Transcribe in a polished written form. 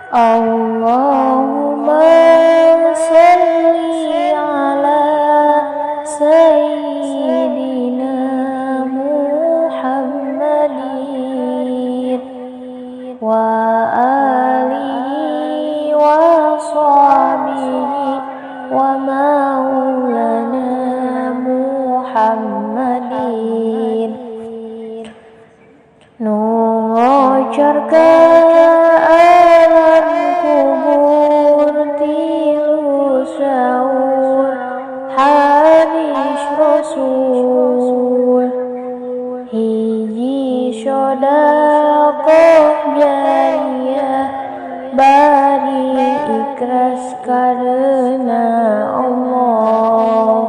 Allahumma salli ala Sayyidina Muhammadin wa alihi wa sahbihi wa maulana Muhammadin nujar ke alam kubur tilu syaur hadis rasul hiji sodaqoh jariyah bari ikhlas karena Allah.